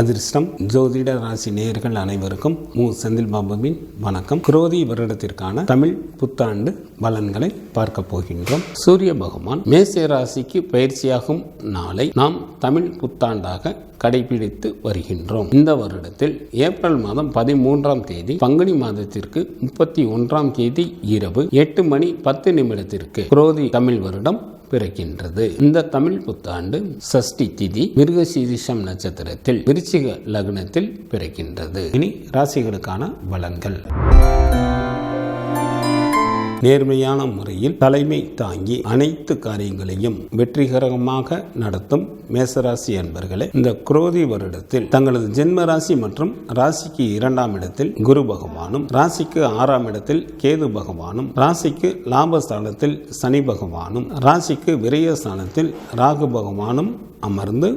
அதிர்ஷ்டம் ஜோதிட ராசி நேயர்கள் அனைவருக்கும் செந்தில் பாபுவின் வணக்கம். குரோதி வருடத்திற்கான தமிழ் புத்தாண்டு பலன்களை பார்க்க போகின்றோம். சூரிய பகவான் மேச ராசிக்கு பயிற்சியாகும் நாளை நாம் தமிழ் புத்தாண்டாக கடைபிடித்து வருகின்றோம். இந்த வருடத்தில் ஏப்ரல் மாதம் 13ஆம் தேதி பங்குனி மாதத்திற்கு 31ஆம் தேதி இரவு 8:10 குரோதி தமிழ் வருடம் பிறக்கின்றது. இந்த தமிழ் புத்தாண்டு சஷ்டி திதி மிருகசீரிஷம் நட்சத்திரத்தில் விருச்சிக லக்னத்தில் பிறக்கின்றது. இனி ராசிகளுக்கான பலன்கள். நேர்மையான முறையில் தலைமை தாங்கி அனைத்து காரியங்களையும் வெற்றிகரமாக நடத்தும் மேசராசி அன்பர்களே, இந்த குரோதி வருடத்தில் தங்களது ஜென்ம ராசி மற்றும் ராசிக்கு 2ஆம் இடத்தில் குரு பகவானும், ராசிக்கு 6ஆம் இடத்தில் கேது பகவானும், ராசிக்கு லாபஸ்தானத்தில் சனி பகவானும், ராசிக்கு விரயஸ்தானத்தில் ராகு பகவானும் அமர்ந்து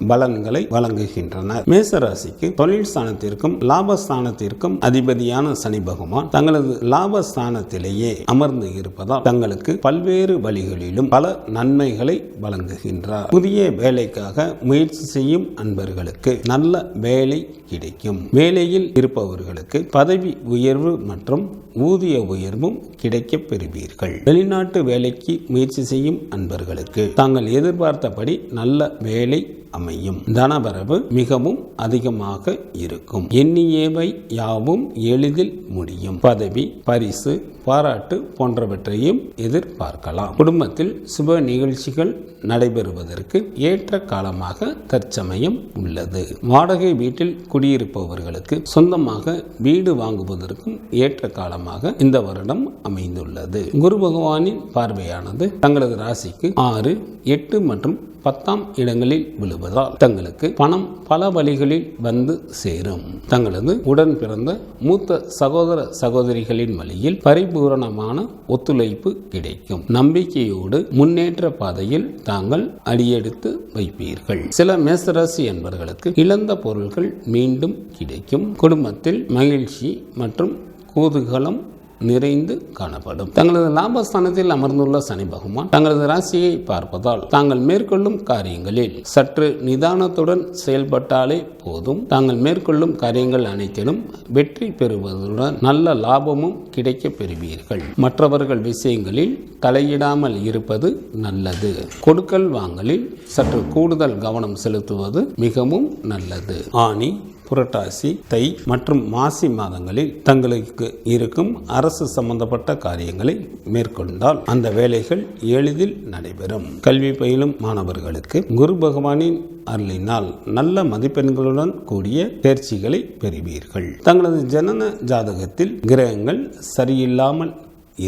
பலன்களை வழங்குகின்றனர். மேசராசிக்கு தொழில் ஸ்தானத்திற்கும் லாபஸ்தானத்திற்கும் அதிபதியான சனி பகவான் தங்களது லாபஸ்தானத்திலேயே அமர்ந்து இருப்பதால் தங்களுக்கு பல்வேறு வழிகளிலும் பல நன்மைகளை வழங்குகின்றார். புதிய வேலைக்காக முயற்சி செய்யும் அன்பர்களுக்கு நல்ல வேலை கிடைக்கும். வேலையில் இருப்பவர்களுக்கு பதவி உயர்வு மற்றும் ஊதிய உயர்வும் கிடைக்க பெறுவீர்கள். வெளிநாட்டு வேலைக்கு முயற்சி செய்யும் அன்பர்களுக்கு தாங்கள் எதிர்பார்த்தபடி நல்ல வேலை அமையும். தனவரவு மிகவும் அதிகமாக இருக்கும். எண்ணியவை யாவும் எளிதில் முடியும். பதவி, பரிசு, பாராட்டு போன்றவற்றையும் எதிர்பார்க்கலாம். குடும்பத்தில் சுப நிகழ்ச்சிகள் நடைபெறுவதற்கு ஏற்ற காலமாக தற்சமயம் உள்ளது. வாடகை வீட்டில் குடியிருப்பவர்களுக்கு சொந்தமாக வீடு வாங்குவதற்கும் ஏற்ற காலமாக இந்த வருடம் அமைந்துள்ளது. குரு பகவானின் பார்வையானது தங்களது ராசிக்கு 6, 8 மற்றும் 10ஆம் இடங்களில் விழுவதால் தங்களுக்கு பணம் பல வழிகளில் வந்து சேரும். தங்களது உடன் பிறந்த மூத்த சகோதர சகோதரிகளின் வழியில் பரிபூரணமான ஒத்துழைப்பு கிடைக்கும். நம்பிக்கையோடு முன்னேற்ற பாதையில் தாங்கள் அடியெடுத்து வைப்பீர்கள். சில மேசராசி என்பவர்களுக்கு இழந்த பொருட்கள் மீண்டும் கிடைக்கும். குடும்பத்தில் மகிழ்ச்சி மற்றும் குதூகலம் நிறைந்து காணப்படும். தங்களது லாபஸ்தானத்தில் அமர்ந்துள்ள சனி பகவான் தங்களது ராசியை பார்ப்பதால் தாங்கள் மேற்கொள்ளும் காரியங்களில் சற்று நிதானத்துடன் செயல்பட்டாலே போதும். தாங்கள் மேற்கொள்ளும் காரியங்கள் அனைத்திலும் வெற்றி பெறுவதுடன் நல்ல லாபமும் கிடைக்க பெறுவீர்கள். மற்றவர்கள் விஷயங்களில் தலையிடாமல் இருப்பது நல்லது. கொடுக்கல் வாங்கலில் சற்று கூடுதல் கவனம் செலுத்துவது மிகவும் நல்லது. ஆனி, புரட்டாசி, தை மற்றும் மாசி மாதங்களில் தங்களுக்கு இருக்கும் அரசு சம்பந்தப்பட்ட காரியங்களை மேற்கொண்டால் அந்த வேலைகள் எளிதில் நடைபெறும். கல்வி பயிலும் மாணவர்களுக்கு குரு பகவானின் அருளினால் நல்ல மதிப்பெண்களுடன் கூடிய தேர்ச்சிகளை பெறுவீர்கள். தங்களது ஜனன ஜாதகத்தில் கிரகங்கள் சரியில்லாமல்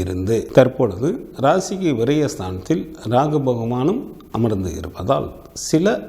இருந்து தற்பொழுது ராசிக்கு விரயஸ்தானத்தில் ராகு பகவானும் அமர்ந்து இருப்பதால் சில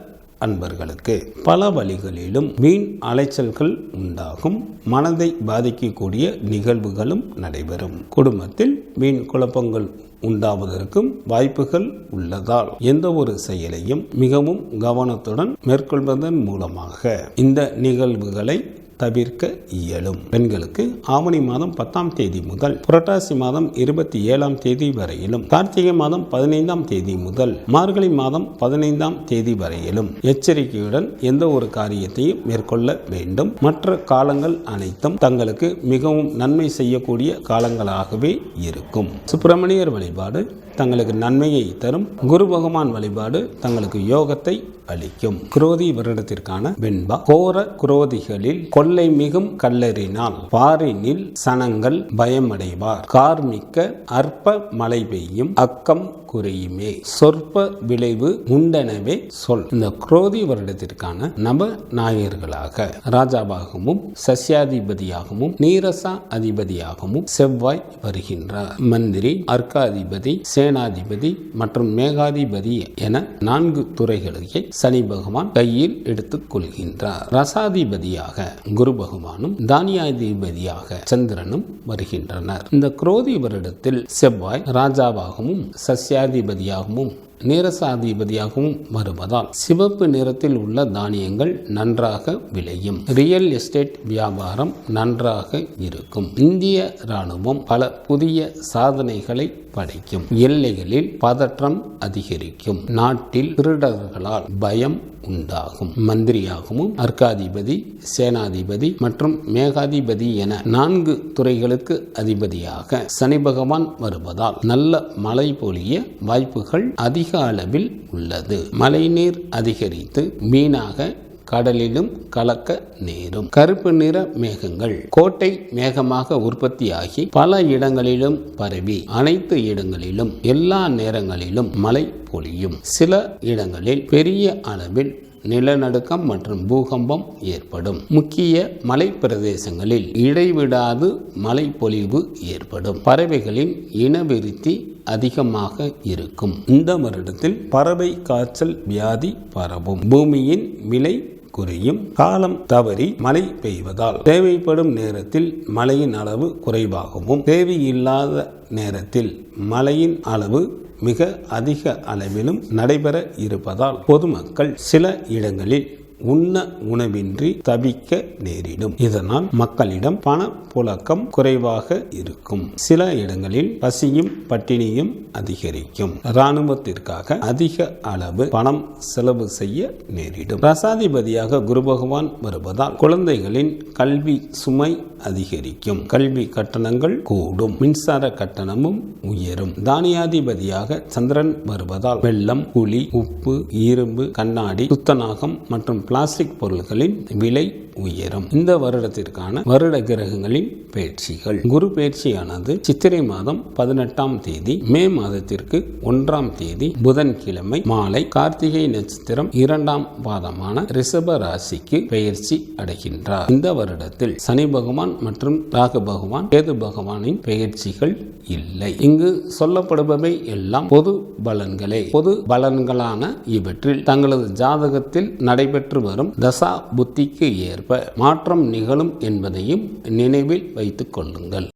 அன்பர்களுக்கு பல வழிகளிலும் வீண் அலைச்சல்கள் உண்டாகும். மனதை பாதிக்கக்கூடிய நிகழ்வுகளும் நடைபெறும். குடும்பத்தில் வீண் குழப்பங்கள் உண்டாவதற்கும் வாய்ப்புகள் உள்ளதால் எந்த ஒரு செயலையும் மிகவும் கவனத்துடன் மேற்கொள்வதன் மூலமாக இந்த நிகழ்வுகளை தவிர்க்க இயலும். பெண்களுக்கு ஆவணி மாதம் 10ஆம் தேதி முதல் புரட்டாசி மாதம் 27ஆம் தேதி வரையிலும், கார்த்திகை மாதம் 15ஆம் தேதி முதல் மார்கழி மாதம் 15ஆம் தேதி வரையிலும் எச்சரிக்கையுடன் எந்த ஒரு காரியத்தையும் மேற்கொள்ள வேண்டும். மற்ற காலங்கள் அனைத்தும் தங்களுக்கு மிகவும் நன்மை செய்யக்கூடிய காலங்களாகவே இருக்கும். சுப்பிரமணியர் வழிபாடு தங்களுக்கு நன்மையை தரும். குரு பகவான் வழிபாடு தங்களுக்கு யோகத்தை அளிக்கும். குரோதி வருடத்திற்கான வெண்பா. கோர குரோதிகளில் கொள்ளை மிகும் கல்லறினால் பாரினில் சனங்கள் பயமடைவார். கார்மிக்க அற்ப மழை பெய்யும் அக்கம் குறையுமே. சொற்ப விளைவு உண்டனவே சொல். இந்த குரோதி வருடத்திற்கான நவ நாயகர்களாக ராஜாவாகவும் சஸ்யாதிபதியாகவும் நீரசா அதிபதியாகவும் செவ்வாய் வருகின்றார். மந்திரி, அர்க்காதிபதி, சேனாதிபதி மற்றும் மேகாதிபதி என 4 துறைகளுக்கு சனி பகவான் கையில் எடுத்துக் கொள்கின்றார். ரசாதிபதியாக குரு பகவானும் தானியாதிபதியாக சந்திரனும் வருகின்றனர். இந்த குரோதி வருடத்தில் செவ்வாய் ராஜாவாகவும் சஸ்யாதிபதியாகவும் நீரசாதிபதியாகவும் வருவதால் சிவப்பு நிறத்தில் உள்ள தானியங்கள் நன்றாக விளையும். ரியல் எஸ்டேட் வியாபாரம் நன்றாக இருக்கும். இந்திய ராணுவம் பல புதிய சாதனைகளை படைக்கும். எல்லைகளில் பதற்றம் அதிகரிக்கும். நாட்டில் திருடர்களால் பயம் உண்டாகும். மந்திரியாகவும் அர்க்காதிபதி, சேனாதிபதி மற்றும் மேகாதிபதி என 4 துறைகளுக்கு அதிபதியாக சனி பகவான் வருவதால் நல்ல மழை பொழிய வாய்ப்புகள் அதிக அளவில் உள்ளது. மழைநீர் அதிகரித்து மீனாக கடலிலும் கலக்க நேரும். கருப்பு நிற மேகங்கள் கோட்டை மேகமாக உற்பத்தியாகி பல இடங்களிலும் பரவி அனைத்து இடங்களிலும் எல்லா நேரங்களிலும் மழை பொழியும். சில இடங்களில் பெரிய அளவில் நிலநடுக்கம் மற்றும் பூகம்பம் ஏற்படும். முக்கிய மலை பிரதேசங்களில் இடைவிடாது மழை பொழிவு ஏற்படும். பறவைகளின் இனவிருத்தி அதிகமாக இருக்கும். இந்த வருடத்தில் பறவை காய்ச்சல் வியாதி பரவும். பூமியின் விலை குறையும். காலம் தவறி மழை பெய்வதால் தேவைப்படும் நேரத்தில் மழையின் அளவு குறைவாகவும் தேவையில்லாத நேரத்தில் மழையின் அளவு மிக அதிக அளவிலும் நடைபெற இருப்பதால் பொதுமக்கள் சில இடங்களில் உண்ண உணவின்றி தவிக்க நேரிடும். இதனால் மக்களிடம் பணப்புழக்கம் குறைவாக இருக்கும். சில இடங்களில் பசியும் பட்டினியும் அதிகரிக்கும். இராணுவத்திற்காக அதிக அளவு பணம் செலவு செய்ய நேரிடும். ரசாதிபதியாக குரு பகவான் வருவதால் குழந்தைகளின் கல்வி சுமை அதிகரிக்கும். கல்வி கட்டணங்கள் கூடும். மின்சார கட்டணமும் உயரும். தானியாதிபதியாக சந்திரன் வருவதால் வெல்லம், புளி, உப்பு, இரும்பு, கண்ணாடி, துத்தநாகம் மற்றும் பிளாஸ்டிக் பொருட்களின் விலை உயரும். இந்த வருடத்திற்கான வருட கிரகங்களின் பயிற்சிகள். குரு பயிற்சியானது சித்திரை மாதம் 18ஆம் தேதி, மே மாதத்திற்கு 1ஆம் தேதி புதன்கிழமை மாலை கார்த்திகை நட்சத்திரம் 2ஆம் பாதமான ரிஷப ராசிக்கு பயிற்சி அடைகின்றார். இந்த வருடத்தில் சனி பகவான் மற்றும் ராகு பகவான், கேது பகவானின் பயிற்சிகள் இல்லை. இங்கு சொல்லப்படுபவை எல்லாம் பொது பலன்களே. பொது பலன்களான இவற்றில் தங்களது ஜாதகத்தில் நடைபெற்று வரும் தசா புத்திக்கு ஏற்ப மாற்றம் நிகழும் என்பதையும் நினைவில் வைத்துக் கொள்ளுங்கள்.